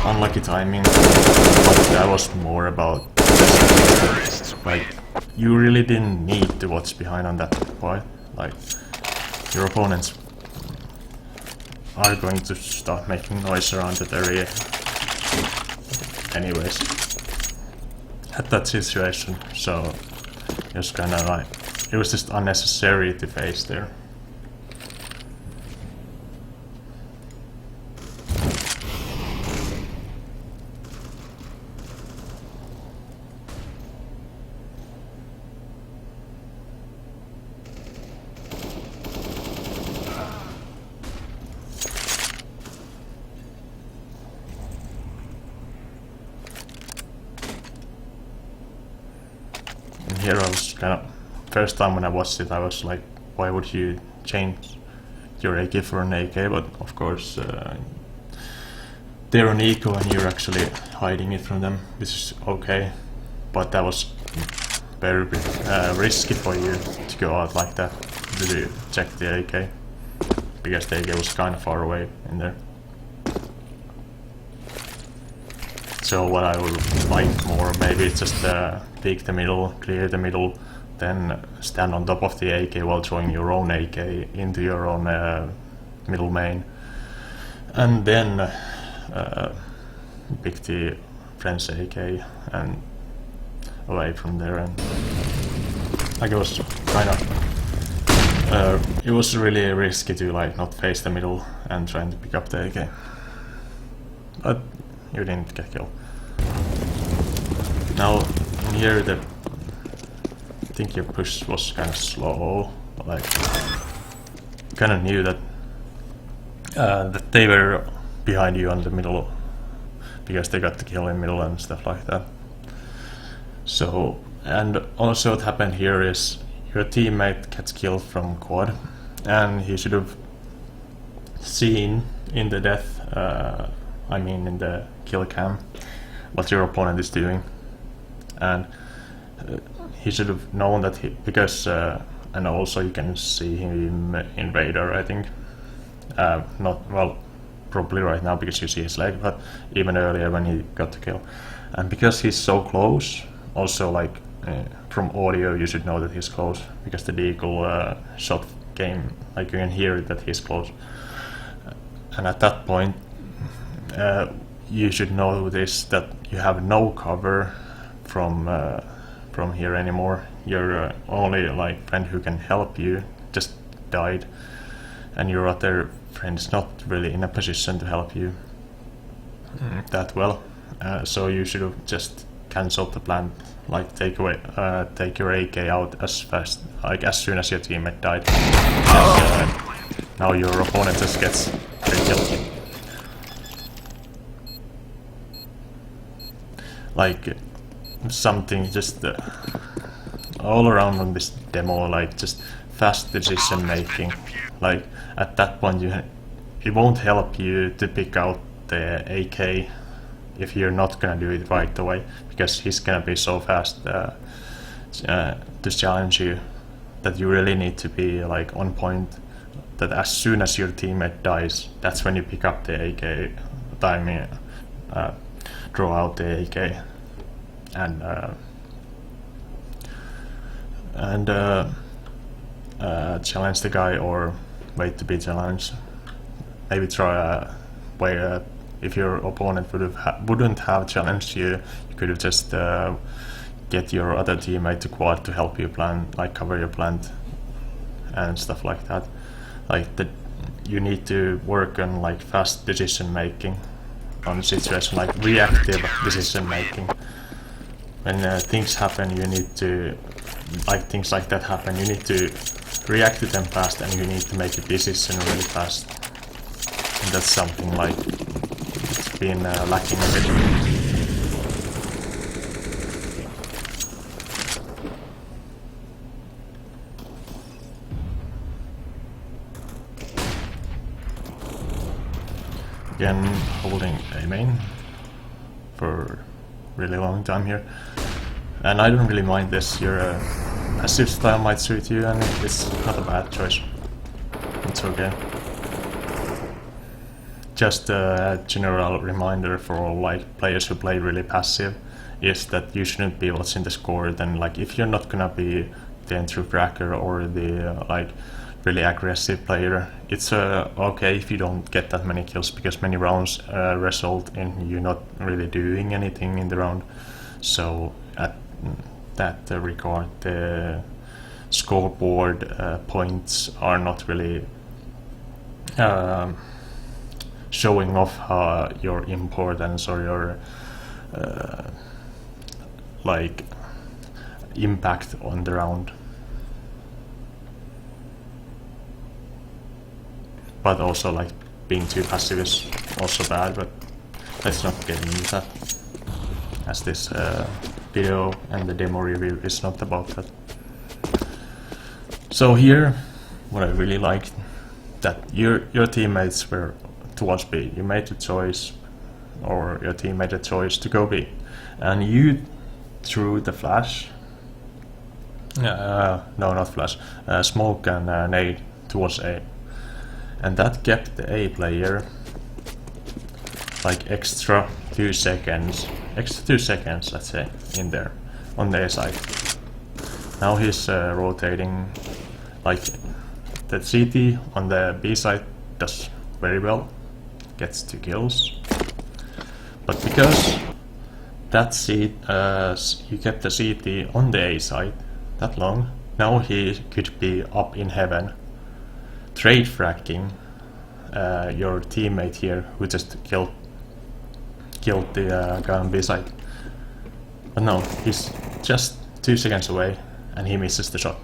unlucky timing, but that was more about just, like, you really didn't need to watch behind on that point. Like, your opponents are going to start making noise around that area anyways at that situation, so it was kind of like, it was just unnecessary to face there. Here I was kind of, first time when I watched it I was like, why would you change your AK for an AK, but of course they're an eco and you're actually hiding it from them, which is okay, but that was very risky for you to go out like that to check the AK, because the AK was kind of far away in there. So what I would like more, maybe just peek the middle, clear the middle, then stand on top of the AK while throwing your own AK into your own middle main, and then pick the friend's AK and away from there. And like, it was kind of it was really risky to like not face the middle and trying to pick up the AK, but you didn't get killed. Now here I think your push was kind of slow, but like kind of knew that that they were behind you on the middle because they got the kill in middle and stuff like that. So, and also what happened here is your teammate gets killed from quad, and he should have seen in the death, I mean in the kill cam, what your opponent is doing, and he should have known that because and also you can see him in radar, I think. Not well, probably right now because you see his leg, but even earlier when he got the kill. And because he's so close, also like from audio you should know that he's close, because the deagle shot came, like you can hear it that he's close. And at that point you should know this, that you have no cover from here anymore. Your only like friend who can help you just died, and your other friend is not really in a position to help you that well. So you should have just cancelled the plan, like take your AK out as fast, like as soon as your teammate died. And, now your opponent just gets killed. Like something just all around on this demo, like just fast decision making. Like at that point it won't help you to pick out the AK if you're not gonna do it right away, because he's gonna be so fast to challenge you that you really need to be like on point, that as soon as your teammate dies, that's when you pick up the AK, draw out the AK and challenge the guy, or wait to be challenged. Maybe try a way, if your opponent wouldn't have challenged you, you could have just get your other teammate to quad to help you plant, like cover your plant and stuff like that. Like that, you need to work on like fast decision making on the situation, like reactive decision making. When things happen, you need to, like things like that happen, you need to react to them fast, and you need to make a decision really fast. And that's something like it's been lacking a bit. Again, holding a main for a really long time here, and I don't really mind this. Your passive style might suit you, and it's not a bad choice. It's okay. just a general reminder for all like players who play really passive is that you shouldn't be watching the score. Then like if you're not gonna be the entry fracker or the like really aggressive player, it's okay if you don't get that many kills, because many rounds result in you not really doing anything in the round. So at that regard, the scoreboard points are not really showing off your importance or your like impact on the round. But also like being too passive is also bad, but let's not get into that, as this video and the demo review is not about that. So here, what I really liked, that your teammates were towards B. You made the choice, or your team made a choice to go B, and you threw the flash, no not flash, smoke and nade towards A, and that kept the A player like extra 2 seconds, let's say, in there on the A side. Now he's rotating, like the CT on the B side does very well, gets 2 kills, but because that seat, you kept the CT on the A side that long, now he could be up in heaven trade fracking your teammate here who just killed the guy on B side. But no, he's just 2 seconds away and he misses the shot.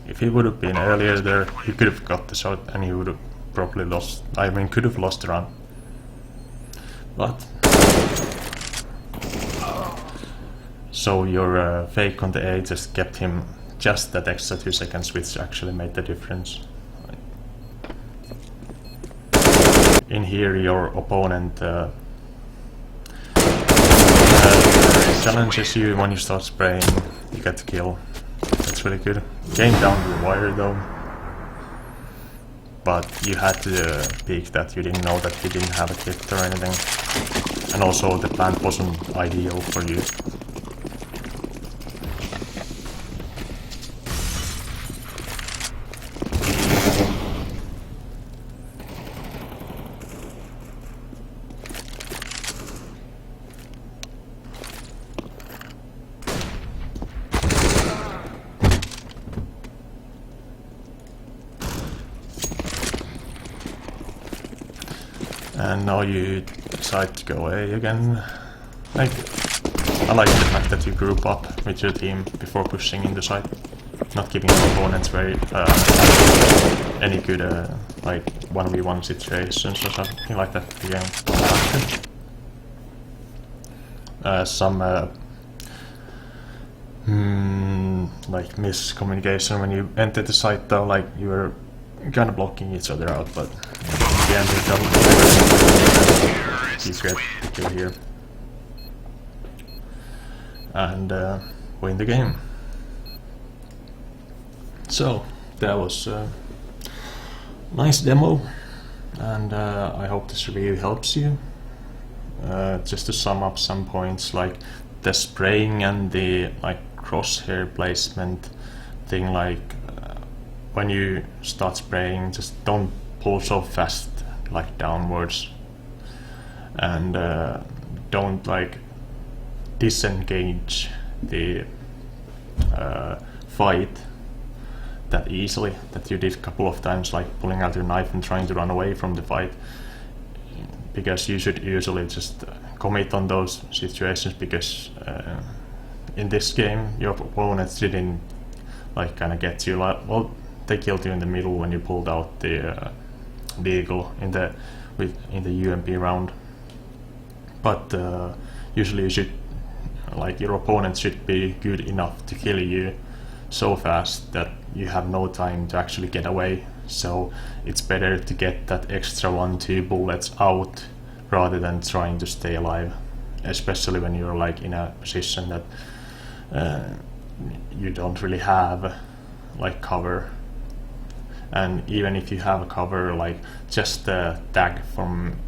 If he would have been earlier there, he could have got the shot and he would have probably lost, could have lost the round. But so your fake on the A just kept him just that extra 2 seconds, which actually made the difference. In here your opponent challenges you when you start spraying, you get the kill. That's really good. Came down to the wire though, but you had to peek that you didn't know that he didn't have a kit or anything, and also the plant wasn't ideal for you. And now you decide to go A again. Like, I like the fact that you group up with your team before pushing in the side, not giving your opponents very any good like 1v1 situations or something like that. Yeah. Some like miscommunication when you entered the site though, like you were kind of blocking each other out, but in the end we don't. You get kill here and win the game. So that was a nice demo, and I hope this review helps you. Just to sum up some points, like the spraying and the like crosshair placement thing, like when you start spraying, just don't pull so fast like downwards, and don't like disengage the fight that easily that you did a couple of times, like pulling out your knife and trying to run away from the fight, because you should usually just commit on those situations, because in this game your opponents didn't like kind of get you, like, well, they killed you in the middle when you pulled out the eagle in the UMP round, but usually you should, like, your opponent should be good enough to kill you so fast that you have no time to actually get away. So it's better to get that extra 1-2 bullets out rather than trying to stay alive, especially when you're like in a position that you don't really have like cover. And even if you have a cover, like just the tag from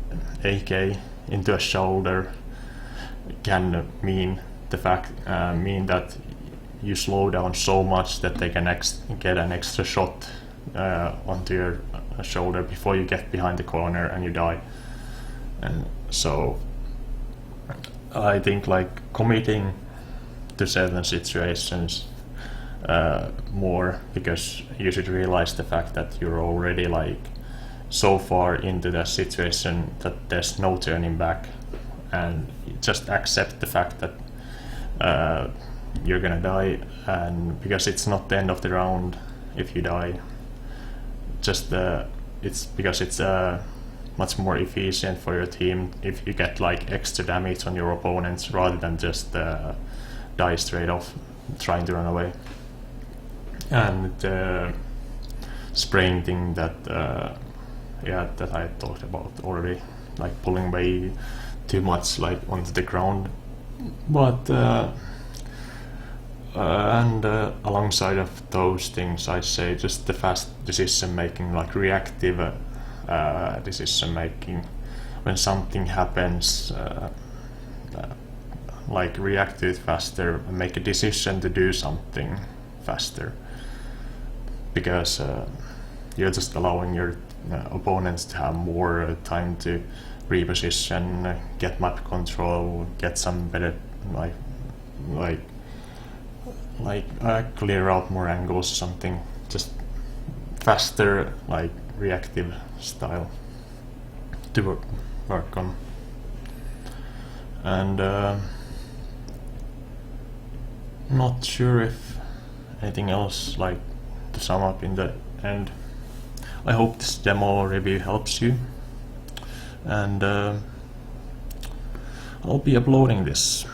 AK into a shoulder can mean mean that you slow down so much that they can get an extra shot onto your shoulder before you get behind the corner and you die. And so I think like committing to certain situations more, because you should realize the fact that you're already like so far into the situation that there's no turning back, and just accept the fact that you're gonna die, and because it's not the end of the round if you die, just it's because it's much more efficient for your team if you get like extra damage on your opponents rather than just die straight off trying to run away. And the spraying thing that that I talked about already, like pulling way too much like onto the ground, but and alongside of those things, I'd say just the fast decision making, like reactive decision making when something happens, like react to it faster and make a decision to do something faster, because you're just allowing your opponents to have more time to reposition, get map control, get some better clear out more angles or something, just faster like reactive style to work on. And not sure if anything else like to sum up in the end. I hope this demo review helps you, and I'll be uploading this